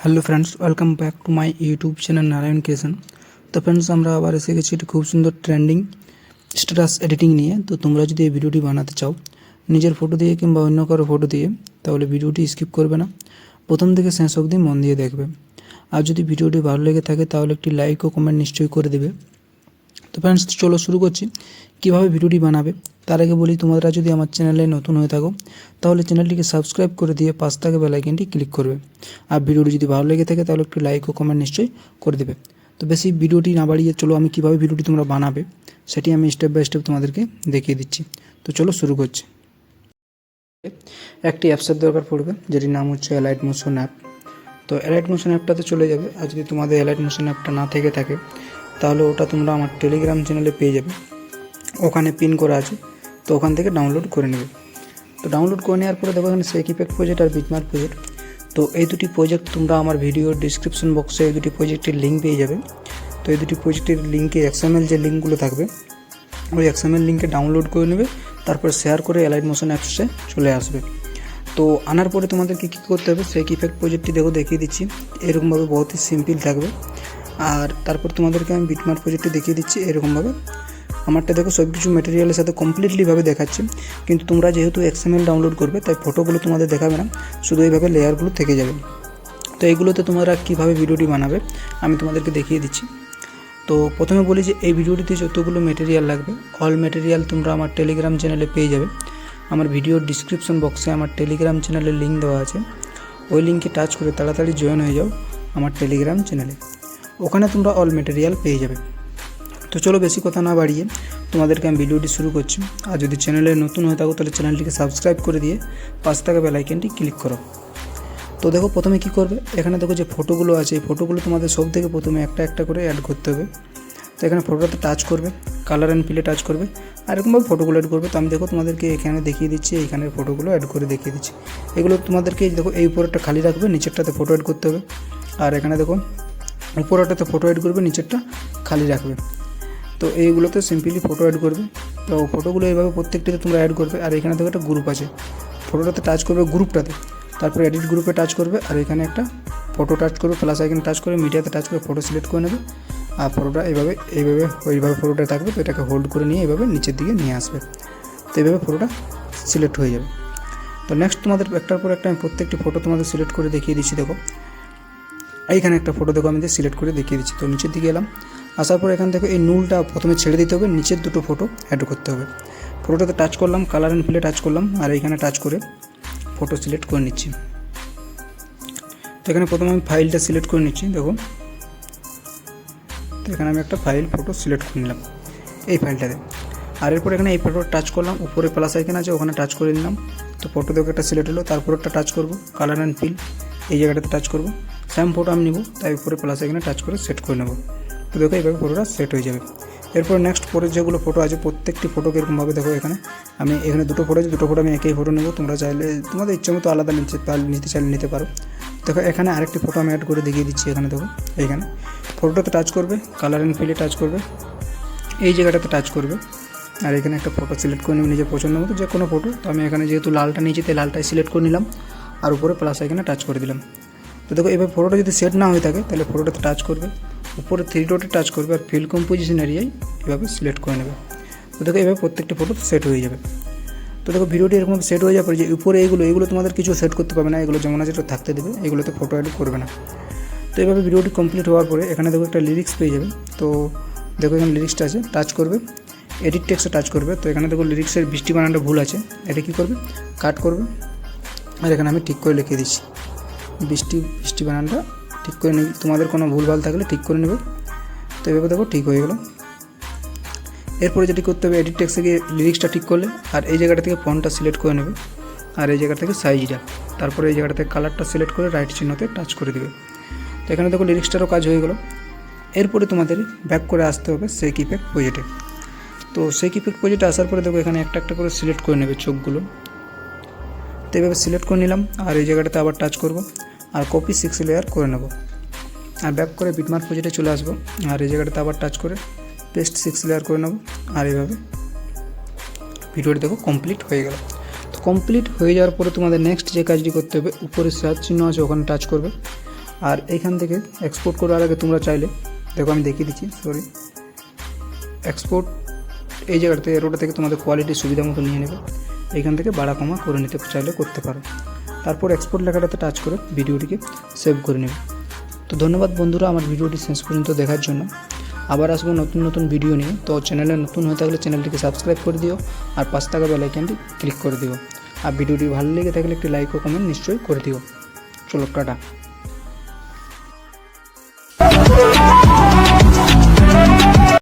Hello friends, welcome back to my YouTube channel Narayan creation. তো friends, আমরা আবার এসে গেছি একটি খুব সুন্দর ট্রেন্ডিং স্ট্যাটাস এডিটিং নিয়ে। তো তোমরা যদি এই ভিডিওটি বানাতে চাও নিজের ফটো দিয়ে কিংবা অন্য কারো ফটো দিয়ে, তাহলে ভিডিওটি স্কিপ করবে না, প্রথম থেকে শেষ অবধি মন দিয়ে দেখবে। আর যদি ভিডিওটি ভালো লেগে থাকে তাহলে একটি লাইক ও কমেন্ট নিশ্চয়ই করে দেবে। তো ফ্রেন্ডস, চলো শুরু করছি কীভাবে ভিডিওটি বানাবে। তার আগে বলি, তোমরা যদি আমার চ্যানেলে নতুন হয়ে থাকো তাহলে চ্যানেলটিকে সাবস্ক্রাইব করে দিয়ে পাশ থাকা বেল আইকনটি ক্লিক করবে। আর ভিডিওটি যদি ভালো লেগে থাকে তাহলে একটু লাইক ও কমেন্ট নিশ্চয়ই করে দেবে। তো বেশি ভিডিওটি না বাড়িয়ে চলো আমি কীভাবে ভিডিওটি তোমরা বানাবে সেটি আমি স্টেপ বাই স্টেপ তোমাদেরকে দেখিয়ে দিচ্ছি। তো চলো শুরু করছি। একটি অ্যাপসের দরকার পড়বে, যেটির নাম হচ্ছে এলাইট মোশন অ্যাপ। তো এলাইট মোশন অ্যাপটাতে চলে যাবে। আর যদি তোমাদের এলাইট মোশন অ্যাপটা না থেকে থাকে তাহলে ওটা তোমরা আমার টেলিগ্রাম চ্যানেলে পেয়ে যাবে, ওখানে পিন করা আছে। তো ওখান থেকে ডাউনলোড করে নেবে। তো ডাউনলোড করে নেওয়ার পরে দেখো এখানে শেক ইফেক্ট প্রজেক্ট আর বিটমার্ক প্রজেক্ট। তো এই দুটি প্রজেক্ট তোমরা আমার ভিডিওর ডিসক্রিপশন বক্সে এই দুটি প্রজেক্টের লিঙ্ক পেয়ে যাবে। তো এই দুটি প্রজেক্টের লিঙ্কে XML যে লিঙ্কগুলো থাকবে ওই XML লিঙ্কে ডাউনলোড করে নেবে, তারপর শেয়ার করে এলাইট মোশন অ্যাপসে চলে আসবে। তো আনার পরে তোমাদেরকে কী করতে হবে, শেক ইফেক্ট প্রজেক্টটি দেখো দেখিয়ে দিচ্ছি। এরকমভাবে বহুতই সিম্পল থাকবে। আর তারপর তোমাদেরকে আমি বিটমার্ক প্রজেক্টটি দেখিয়ে দিচ্ছি এরকমভাবে। আমারটা দেখো সব কিছু ম্যাটেরিয়ালের সাথে কমপ্লিটলিভাবে দেখাচ্ছে, কিন্তু তোমরা যেহেতু XML ডাউনলোড করবে তাই ফটোগুলো তোমাদের দেখাবে না, শুধু এইভাবে লেয়ারগুলো থেকে যাবে। তো এইগুলোতে তোমরা কীভাবে ভিডিওটি বানাবে আমি তোমাদেরকে দেখিয়ে দিচ্ছি। তো প্রথমে বলি যে এই ভিডিওটিতে যতগুলো ম্যাটেরিয়াল লাগবে অল ম্যাটেরিয়াল তোমরা আমার টেলিগ্রাম চ্যানেলে পেয়ে যাবে। আমার ভিডিওর ডিসক্রিপশন বক্সে আমার টেলিগ্রাম চ্যানেলের লিঙ্ক দেওয়া আছে, ওই লিঙ্কে টাচ করে তাড়াতাড়ি জয়েন হয়ে যাও আমার টেলিগ্রাম চ্যানেলে, ওখানে তোমরা অল ম্যাটেরিয়াল পেয়ে যাবে। তো চলো বেশি কথা না বাড়িয়ে তোমাদেরকে আমি ভিডিওটি শুরু করছি। আর যদি চ্যানেলে নতুন হয়ে থাকো তাহলে চ্যানেলটিকে সাবস্ক্রাইব করে দিয়ে পাশ থাকা বেল আইকনটি ক্লিক করো। তো দেখো প্রথমে কি করবে, এখানে দেখো যে ফটোগুলো আছে এই ফটোগুলো তোমাদের সব থেকে প্রথমে একটা একটা করে অ্যাড করতে হবে। তো এখানে ফটোটাতে টাচ করবে, কালার অ্যান্ড ফিলে টাচ করবে, আর এরকমভাবে ফটোগুলো অ্যাড করবে। তো আমি দেখো তোমাদেরকে এখানে দেখিয়ে দিচ্ছি, এইখানে ফটোগুলো অ্যাড করে দেখিয়ে দিচ্ছি। এগুলো তোমাদেরকে দেখো এই উপরেরটা খালি রাখবে, নিচেরটাতে ফটো অ্যাড করতে হবে। আর এখানে দেখো উপরেরটাতে ফটো অ্যাড করবে, নিচেরটা খালি রাখবে। তো এইগুলোতে সিম্পলি ফটো অ্যাড করবে। তো ফটোগুলো এইভাবে প্রত্যেকটাতে তোমরা অ্যাড করবে। আর এখানে দেখো একটা গ্রুপ আছে, ফটোটাতে টাচ করবে গ্রুপটাতে, তারপরে এডিট গ্রুপে টাচ করবে, আর এখানে একটা ফটো টাচ করবে, প্লাস আইকনে টাচ করে মিডিয়াতে টাচ করে ফটো সিলেক্ট করে নেবে। আর ফটোটা এইভাবে ফটোটা থাকবে। তো এটাকে হোল্ড করে নিয়ে এইভাবে নিচের দিকে নিয়ে আসবে। তো এইভাবে ফটোটা সিলেক্ট হয়ে যাবে। তো নেক্সট তোমাদের একটার পর একটা আমি প্রত্যেকটি ফটো তোমাদের সিলেক্ট করে দেখিয়ে দিচ্ছি। দেখো এইখানে একটা ফটো দেখো আমি সিলেক্ট করে দেখিয়ে দিচ্ছি। তো নিচের দিকে এলাম, আসার পর এখান থেকে এই নুলটা প্রথমে ছেড়ে দিতে হবে, নিচের দুটো ফটো অ্যাড করতে হবে। ফটোটাতে টাচ করলাম, কালার অ্যান্ড ফিলে টাচ করলাম, আর এইখানে টাচ করে ফটো সিলেক্ট করে নিচ্ছি। তো এখানে প্রথমে আমি ফাইলটা সিলেক্ট করে নিচ্ছি। দেখো তো এখানে আমি একটা ফটো সিলেক্ট করে নিলাম এই ফাইলটাতে। আর এরপর এখানে এই ফটো টাচ করলাম, উপরে প্লাস আইকন আছে ওখানে টাচ করে নিলাম। তো ফটো দেখো একটা সিলেক্ট হলো, তারপর একটা টাচ করব, কালার অ্যান্ড ফিল এই জায়গাটাতে টাচ করব। সেম ফটো আমি নিব, তাই উপরে প্লাস আইকনে টাচ করে সেট করে নেব। তো দেখো এইভাবে ফটোটা সেট হয়ে যাবে। এরপর নেক্সট পরের যেগুলো ফটো আছে প্রত্যেকটি ফটোকে এরকমভাবে দেখো এখানে দুটো ফটো আছে, দুটো ফটো আমি একই ফটো নেব। তোমরা চাইলে তোমাদের ইচ্ছে মতো আলাদা নিতে চাইলে নিতে পারো। দেখো এখানে আরেকটি ফটো আমি অ্যাড করে দেখিয়ে দিচ্ছি। এখানে দেখো এইখানে ফটোটাতে টাচ করবে, কালার অ্যান্ড ফিলে টাচ করবে, এই জায়গাটাতে টাচ করবে, আর এখানে একটা ফটো সিলেক্ট করে নেবে নিজের পছন্দ মতো যে কোনো ফটো। তো আমি এখানে যেহেতু লালটা নিয়েছি তাই লালটাই সিলেক্ট করে নিলাম, আর উপরে প্লাস আইকনে টাচ করে দিলাম। তো দেখো এবার ফটোটা যদি সেট না হয়ে থাকে তাহলে ফটোটাতে টাচ করবে, উপরে 3 ডটে টাচ করবে, আর ফিল কম্পোজিশন এরিয়ায় এভাবে সিলেক্ট করে নেবে। তো দেখো এভাবে প্রত্যেকটা ফটো সেট হয়ে যাবে। তো দেখো ভিডিওটি এরকম সেট হয়ে যাবে যে উপরে এইগুলো তোমাদের কিছু সেট করতে পারবে না, এগুলো যেমন আছে এটা থাকতে দেবে, এগুলোতে ফটো অ্যাড করবে না। তো এইভাবে ভিডিওটি কমপ্লিট হওয়ার পরে এখানে দেখো একটা লিরিক্স পেয়ে যাবে। তো দেখো এখানে লিরিক্সটা আছে, টাচ করবে, এডিট টেক্সটে টাচ করবে। তো এখানে দেখো লিরিক্সের বৃষ্টি বানানটা ভুল আছে, এটা কী করবে, কাট করবে, আর এখানে আমি ঠিক করে লিখে দিচ্ছি বৃষ্টি বানানটা ঠিক করে নিই। তোমাদের কোনো ভুলভাল থাকলে ঠিক করে নেবে। তো এভাবে দেখো ঠিক হয়ে গেলো। এরপরে যেটি করতে হবে, এডিট টেক্সটে গিয়ে লিরিক্সটা ঠিক করলে, আর এই জায়গাটা থেকে ফন্টটা সিলেক্ট করে নেবে, আর এই জায়গা থেকে সাইজটা, তারপরে এই জায়গাটা থেকে কালারটা সিলেক্ট করে রাইট চিহ্নতে টাচ করে দেবে। তো এখানে দেখো লিরিক্সটারও কাজ হয়ে গেলো। এরপরে তোমাদের ব্যাক করে আসতে হবে শেক ইফেক্ট প্রজেক্টে। তো শেক ইফেক্ট প্রজেক্টে আসার পরে দেখো এখানে একটা একটা করে সিলেক্ট করে নেবে চোখগুলো। তো এইভাবে সিলেক্ট করে নিলাম, আর এই জায়গাটাতে আবার টাচ করব, আর কপি 6 লেয়ার করে নেব, আর ব্যাক করে বিটমার্ক প্রজেক্টে চলে আসবো, আর এই জায়গাটাতে আবার টাচ করে পেস্ট 6 লেয়ার করে নেব। আর এইভাবে ভিডিওটি দেখো কমপ্লিট হয়ে গেল। তো কমপ্লিট হয়ে যাওয়ার পরে তোমাদের নেক্সট যে কাজটি করতে হবে, উপরে সার্চ চিহ্ন আছে ওখানে টাচ করবে, আর এইখান থেকে এক্সপোর্ট করার আগে তোমরা চাইলে, দেখো আমি দেখিয়ে দিচ্ছি, সরি, এক্সপোর্ট এই জায়গাটাতে এরোটা থেকে তোমাদের কোয়ালিটির সুবিধা মতো নিয়ে নেবে, এইখান থেকে বাড়া কমা করে নিতে চাইলে করতে পারো। তারপর এক্সপোর্ট লেখাটাতে টাচ করে ভিডিওটিকে সেভ করে নেবে। তো ধন্যবাদ বন্ধুরা আমার ভিডিওটি শেষ পর্যন্ত দেখার জন্য। আবার আসবো নতুন নতুন ভিডিও নিয়ে। তো চ্যানেলে নতুন হয়ে থাকলে চ্যানেলটিকে সাবস্ক্রাইব করে দিও আর পাশে থাকা বেল আইকনটি ক্লিক করে দিও। আর ভিডিওটি ভালো লেগে থাকলে একটি লাইক ও কমেন্ট নিশ্চয়ই করে দিও। চলো টাটা।